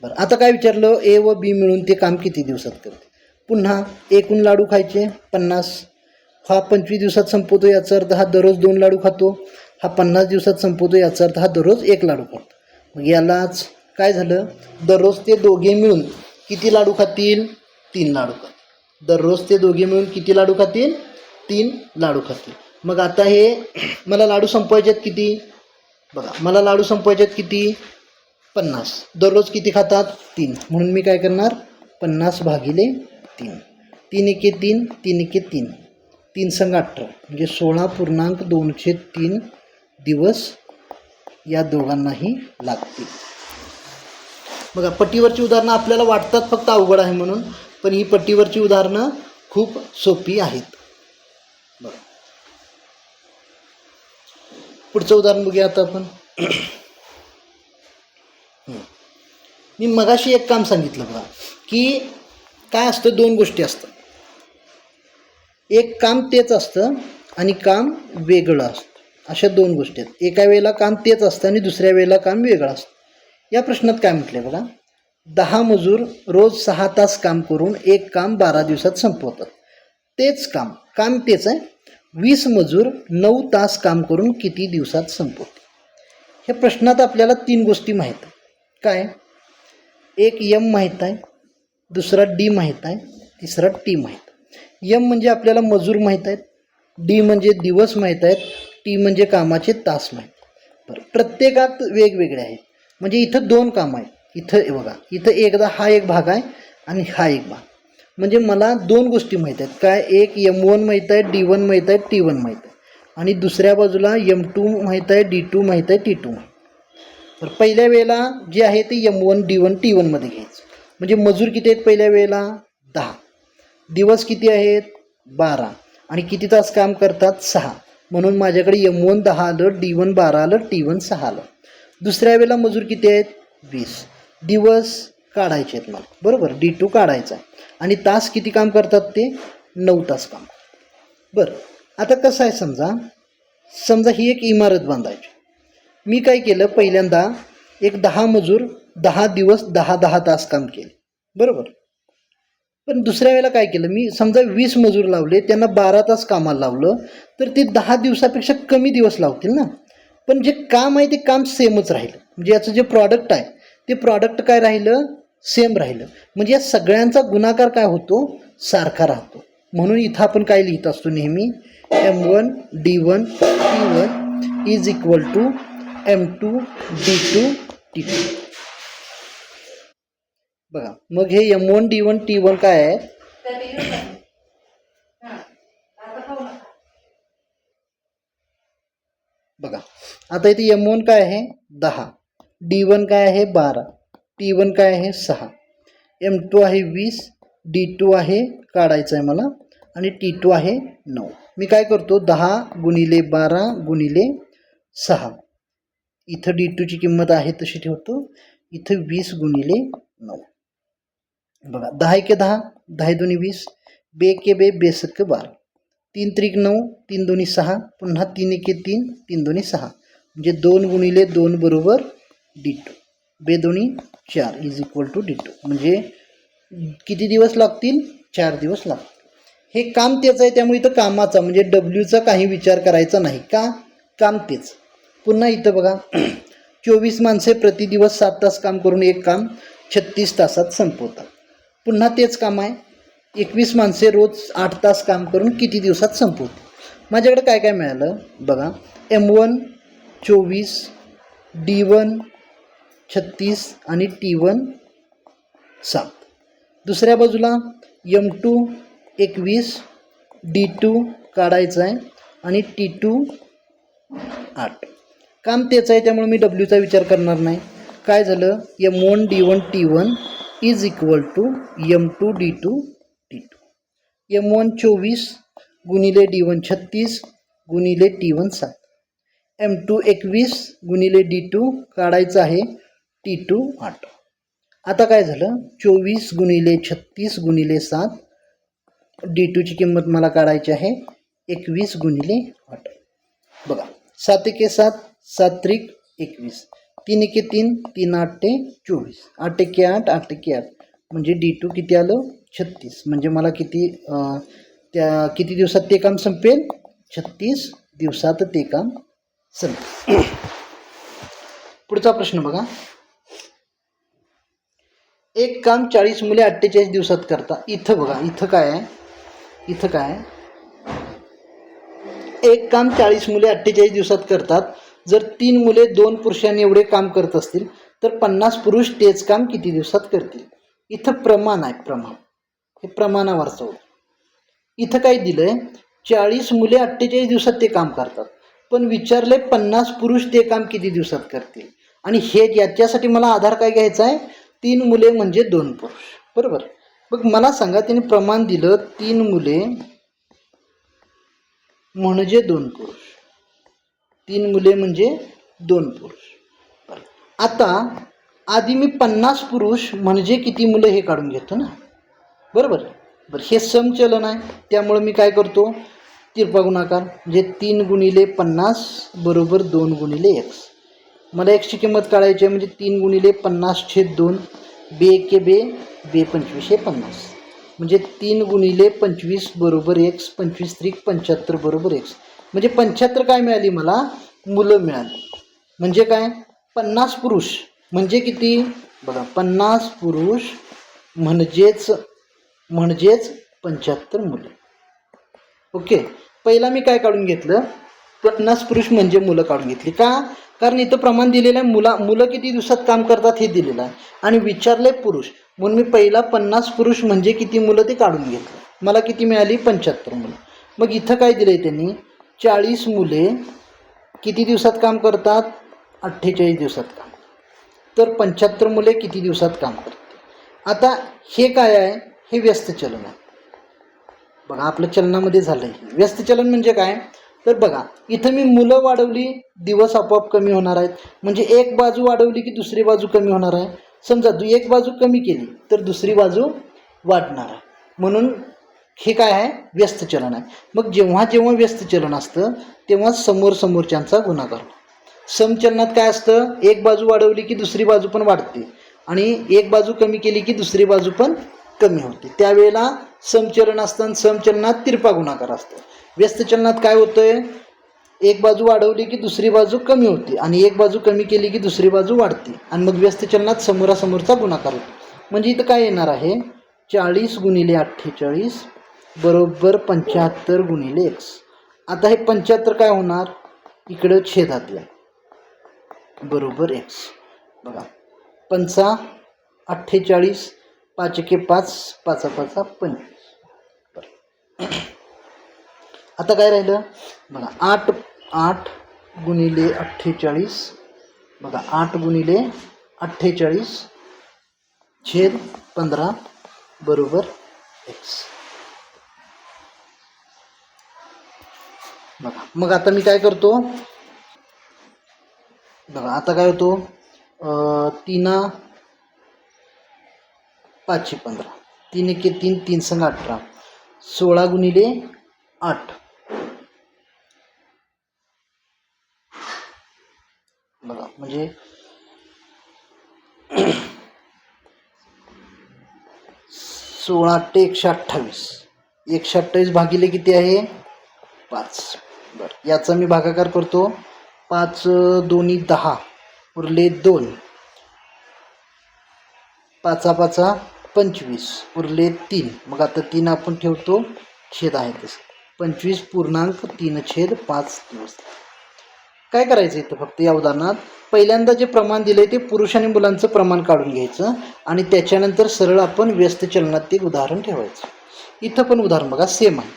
बरं, आता काय विचारलं? ए व बी मिळून ते काम किती दिवसात करते. पुन्हा एकूण लाडू खायचे 50. हा 25 दिवसात संपवतो, याचा अर्थ हा दररोज 2 लाडू खातो. हा 50 दिवसात संपवतो, याचा अर्थ हा दररोज 1 लाडू खातो. मग यालाच काय झालं? दररोज ते दोघे मिळून किती लाडू खातील? 3 लाडू खातील. दररोज ते दोघे मिळून किती लाडू खातील? 3 लाडू खातील. मग आता हे मला लाडू संपवायचे आहेत किती? बघा मला लाडू संपवायचे आहेत किती? 50. दररोज किती खातात? 3. म्हणून मी काय करणार? 50/3. 3 एके 3, 3 एके 3, 3 संग 18 म्हणजे 16.203 दिवस या दोघांनाही लागतील. बघा पट्टीवरची उदाहरणं आपल्याला वाटतात फक्त अवघड आहे म्हणून, पण ही पट्टीवरची उदाहरणं खूप सोपी आहेत. बघा पुढचं उदाहरण बघूया आता आपण. मी मगाशी एक काम सांगितलं बघा की काय असतं, 2 गोष्टी असतात. एक काम तेच असतं आणि काम वेगळं असतं. अशा 2 गोष्टी आहेत. एका वेळेला काम तेच असतं आणि दुसऱ्या वेळेला काम वेगळं असतं. या प्रश्नात काय म्हटलं बघा, 10 मजूर रोज 6 तास काम करून एक काम 12 दिवसात संपवतात. तेच काम, काम तेच आहे. 20 मजूर 9 तास काम करून किती दिवसात संपवतात. ह्या प्रश्नात आपल्याला 3 गोष्टी माहीत आहेत. काय? एक यम माहीत आहे, दुसरा डी माहीत आहे, तिसरा टी माहीत आहे. यम म्हणजे आपल्याला मजूर माहीत आहेत, डी म्हणजे दिवस माहीत आहेत, टी म्हणजे कामाचे तास माहीत. बरं, प्रत्येकात वेगवेगळे आहेत. म्हणजे इथं 2 काम आहेत. इथं बघा, इथं एकदा हा एक भाग आहे आणि हा एक भाग. म्हणजे मला 2 गोष्टी माहीत आहेत. काय? एक M1 माहीत आहे, D1 माहीत आहे, T1 माहीत आहे आणि दुसऱ्या बाजूला M2 माहीत आहे, D2 माहीत आहे, T2 माहीत आहे. तर पहिल्या वेळेला जे आहे ते M1, D1, T1 मध्ये घ्यायचं. म्हणजे मजूर किती आहेत पहिल्या वेळेला? 10. दिवस किती आहेत? 12. आणि किती तास काम करतात? 6. म्हणून माझ्याकडे M1 10 आलं, D1 12 आलं, T1 6 आलं. दुसऱ्या वेळेला मजूर किती आहेत? 20. दिवस काढायचे आहेत मला, बरोबर. D2 काढायचा आहे आणि तास किती काम करतात ते? 9 तास काम. बरं, आता कसं आहे, समजा ही एक इमारत बांधायची. मी काय केलं? पहिल्यांदा एक 10 मजूर 10 दिवस 10 तास काम केले, बरोबर. पण दुसऱ्या वेळेला काय केलं? मी समजा 20 मजूर लावले, त्यांना 12 तास कामाला लावलं, तर ते 10 दिवसापेक्षा कमी दिवस लावतील ना. पण जे काम आहे ते काम सेमच राहिलं. म्हणजे याचं जे प्रॉडक्ट आहे ते प्रॉडक्ट काय राहिलं? सेम राहिलं. म्हणजे या सगळ्यांचा गुणाकार काय होतो? सारखा राहतो. म्हणून इथं आपण काय लिहित असतो नेहमी? M1 D1 T1 is equal to M2 D2 T2. बघा, मग हे M1 D1 T1 काय आहे? बघा आता इथे M1 काय आहे 10, D1 काय आहे 12, T1 काय आहे 6, M2 आहे 20, D2 आहे काढायचं आहे मला आणि T2 आहे 9. मी काय करतो 10 गुणिले 12 गुणिले 6, इथं D2ची किंमत आहे तशी ठेवतो, इथं 20 गुणिले 9. बघा 10 एके 10, 10 दोन्ही 20, बे के बे बेसक 12, 3 त्रिक 9, 3 दोन्ही 6, पुन्हा 3 एके 3, 3 दोन्ही 6, म्हणजे 2 गुणिले 2 बरोबर D2, बे दोन्ही 4 इज इक्वल टू D2. म्हणजे किती दिवस लागतील 4 दिवस लागतील. हे काम तेच आहे त्यामुळे इथं कामाचा म्हणजे डब्ल्यूचा काही विचार करायचा नाही, का काम तेच. पुन्हा इथं बघा 24 माणसे प्रति दिवस 7 तास काम करून एक काम 36 तासात संपवतात. पुन्हा तेच काम आहे 21 माणसे रोज 8 तास काम करून किती दिवसात संपवते. माझ्याकडे काय काय मिळालं बघा, M1 24, D1 36 आणि T1 7. दुसऱ्या बाजूला M2 21, D2 काढायचं आहे आणि T2 8. काम तेच आहे त्यामुळे मी डब्ल्यूचा विचार करणार नाही. काय झालं M1 D1 T1 is equal to M2 D2 T2. M1 24 गुणिले D1 36 गुणिले T1 7, M2 21 गुणिले D2 काढायचं आहे T2 8. आता काय झालं 24 गुणिले 36 गुणिले 7, D2ची किंमत मला काढायची आहे 21 गुणिले 8. बघा 7 एके 7, 7 त्रिक 21, 3 एके 3, 3 8 24, 8 एके 8, 8 एके 8, म्हणजे D2 किती आलं 36. म्हणजे मला किती दिवसात ते काम संपेल 36 दिवसात ते काम संपेल. पुढचा प्रश्न बघा, एक काम 40 मुले 48 दिवसात करता. इथं बघा इथं काय आहे, एक काम 40 मुले 48 दिवसात करतात. जर 3 मुले 2 पुरुषांनी एवढे काम करत असतील तर 50 पुरुष तेच काम किती दिवसात करतील. इथं प्रमाण आहे, प्रमाण हे प्रमाणावरचं होतं. इथं काय दिलंय 40 मुले 48 दिवसात ते काम करतात, पण विचारले 50 पुरुष ते काम किती दिवसात करतील. आणि हे याच्यासाठी मला आधार काय घ्यायचा आहे 3 मुले म्हणजे 2 पुरुष, बरोबर. मग मला सांगा त्यांनी प्रमाण दिलं 3 मुले म्हणजे 2 पुरुष, 3 मुले म्हणजे 2 पुरुष. आता आधी मी 50 पुरुष म्हणजे किती मुलं हे काढून घेतो ना, बरोबर. बरं हे समचलन आहे त्यामुळे मी काय करतो तिरपा गुणाकार, म्हणजे 3 गुणिले 50 बरोबर 2 गुणिले x. मला एक्सची किंमत काढायची आहे म्हणजे 3 गुणिले 50/2, बे के बे 25 हे 50, म्हणजे 3 गुणिले 25 बरोबर x, 25 त्रिक 75 बरोबर x. म्हणजे 75 काय मिळाली मला मुलं मिळाली. म्हणजे काय 50 पुरुष म्हणजे किती बघा, 50 पुरुष म्हणजेच 75 मुलं. ओके, पहिला मी काय काढून घेतलं 50 पुरुष म्हणजे मुलं काढून घेतली. का, कारण इथं प्रमाण दिलेलं आहे मुलं किती दिवसात काम करतात हे दिलेलं आहे आणि विचारले पुरुष, म्हणून मी पहिला 50 पुरुष म्हणजे किती मुलं ते काढून घेतलं. मला किती मिळाली 75 मुलं. मग इथं काय दिलं आहे त्यांनी 40 मुले किती दिवसात काम करतात 48 दिवसात काम, तर 75 मुले किती दिवसात काम करतात. आता हे काय आहे हे व्यस्त चलन आहे. बघा आपलं चलनामध्ये झालं आहे. व्यस्त चलन म्हणजे काय, तर बघा इथं मी मुलं वाढवली दिवस आपोआप कमी होणार आहेत. म्हणजे एक बाजू वाढवली की दुसरी बाजू कमी होणार आहे. समजा एक बाजू कमी केली तर दुसरी बाजू वाढणार आहे. म्हणून हे काय आहे व्यस्त चलन आहे. मग जेव्हा जेव्हा व्यस्त चलन असतं तेव्हा समोरच्यांचा गुणाकार. समचलनात काय असतं, एक बाजू वाढवली की दुसरी बाजू पण वाढते आणि एक बाजू कमी केली की दुसरी बाजू पण कमी होते. त्यावेळेला समचलन असतं, समचलनात तिरपा गुणाकार असतो. व्यस्त चलनात काय होतंय, एक बाजू वाढवली की दुसरी बाजू कमी होते आणि एक बाजू कमी केली की दुसरी बाजू वाढते आणि मग व्यस्त चलनात समोरासमोरचा गुणाकार होतो. म्हणजे इथं काय येणार आहे 40 गुणिले 48 बरोबर 75 गुणिले x. आता हे 75 काय होणार इकडं छेदातलं बरोबर x. बघा 5 48, 5 एके 5, 5 5 25. आता काय राहिलं बघा 8 8 गुणिले 48 बघा 8 गुणिले 48 छेद 15 बरोबर x. बघा मग आता मी काय करतो बघा आता काय होतो 3 5 15 3 एके 3 3 संग 18 16 गुणिले 8 बघा म्हणजे 16 8 128 128 भागिले किती आहे 5. बरं याचा मी भागाकार करतो 5 दोन्ही 10 उरले 2 5 5 25 उरले 3. मग आता 3 आपण ठेवतो छेद आहे तसं 25.3/5 दिवस. काय करायचं इथं फक्त या उदाहरणात पहिल्यांदा जे प्रमाण दिले ते पुरुष आणि मुलांचं प्रमाण काढून घ्यायचं आणि त्याच्यानंतर सरळ आपण व्यस्त चलनात ते उदाहरण ठेवायचं. इथं पण उदाहरण बघा सेम आहे.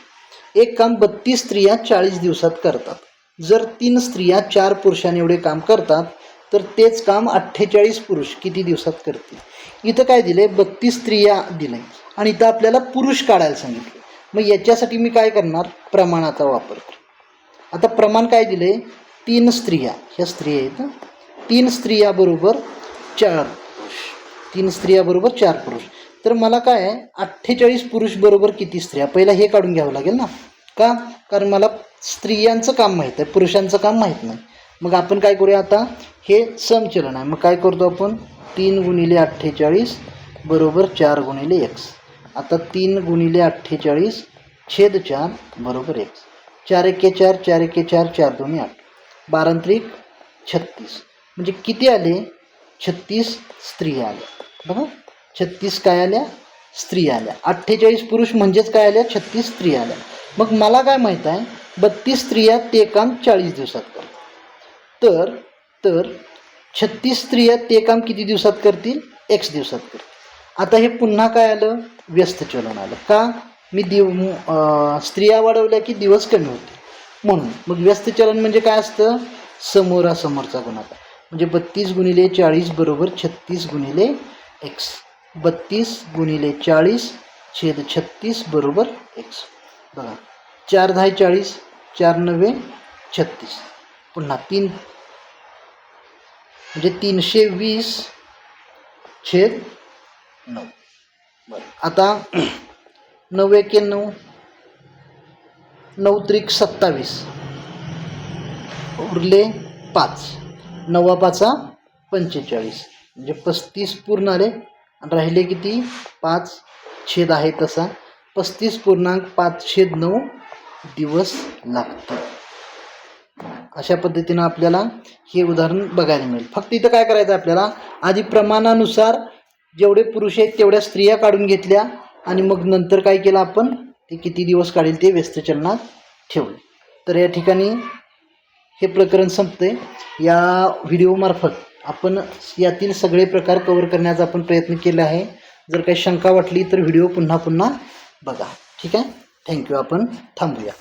एक काम 32 स्त्रिया 40 दिवसात करतात. जर 3 स्त्रिया 4 पुरुषांनी एवढे काम करतात तर तेच काम 48 पुरुष किती दिवसात करतील. इथं काय दिले 32 स्त्रिया दिले आणि इथं आपल्याला पुरुष काढायला सांगितले. मग याच्यासाठी मी काय करणार प्रमाणाचा वापर कर. आता प्रमाण काय दिले 3 स्त्रिया ह्या स्त्रिया आहेत 3 स्त्रिया बरोबर 4 पुरुष 3 स्त्रिया बरोबर 4 पुरुष. तर मला काय आहे 48 पुरुष बरोबर किती स्त्रिया पहिला हे काढून घ्यावं लागेल ना. का कारण मला स्त्रियांचं काम माहीत आहे पुरुषांचं काम माहीत नाही. मग आपण काय करूया आता हे समचलन आहे. मग काय करतो आपण 3 गुणिले 48 बरोबर 4 गुणिले x. आता 3 गुणिले 48 छेद 4 बरोबर x. 4 एके 4 4 एके 4 4 दोन्ही 8 12 त्रिक 36 म्हणजे किती आले 36 स्त्रिया आल्या. बघा 36 काय आल्या स्त्रिया आल्या. 48 पुरुष म्हणजेच काय आल्या 36 स्त्रिया आल्या. मग मला काय माहीत आहे 32 स्त्रिया ते काम 40 दिवसात करतात. तर 36 स्त्रिया ते काम किती दिवसात करतील x दिवसात करतील. आता हे पुन्हा काय आलं व्यस्त चलन आलं. का मी स्त्रिया वाढवल्या की दिवस कमी होते म्हणून. मग व्यस्त चलन म्हणजे काय असतं समोरासमोरचा गुणाकार म्हणजे 32 गुणिले 40 बरोबर 36 गुणिले x. 32 गुणिले 40 छेद 36 बरोबर x. बघा 4 10 40 4 9 36 पुन्हा 3 म्हणजे 320 छेद 9. बरं आता 9 एके 9 9 त्रिक 27 उरले 5 9 5 45 म्हणजे 35 पूर्ण आले आणि राहिले किती 5 छेद आहे तसा 35.5/9 दिवस लागतील. अशा पद्धतीनं आपल्याला हे उदाहरण बघायला मिळेल. फक्त इथं काय करायचं आपल्याला आधी प्रमाणानुसार जेवढे पुरुष आहेत तेवढ्या स्त्रिया काढून घेतल्या आणि मग नंतर काय केलं आपण ते किती दिवस काढेल ते व्यस्त चलनात ठेवले. तर या ठिकाणी हे प्रकरण संपते. या व्हिडिओमार्फत आपण यातील सगळे प्रकार कव्हर करण्याचा आपण प्रयत्न केला आहे. जर काही शंका वाटली तर व्हिडिओ पुन्हा बघा. ठीक आहे. थँक्यू. आपण थांबूया.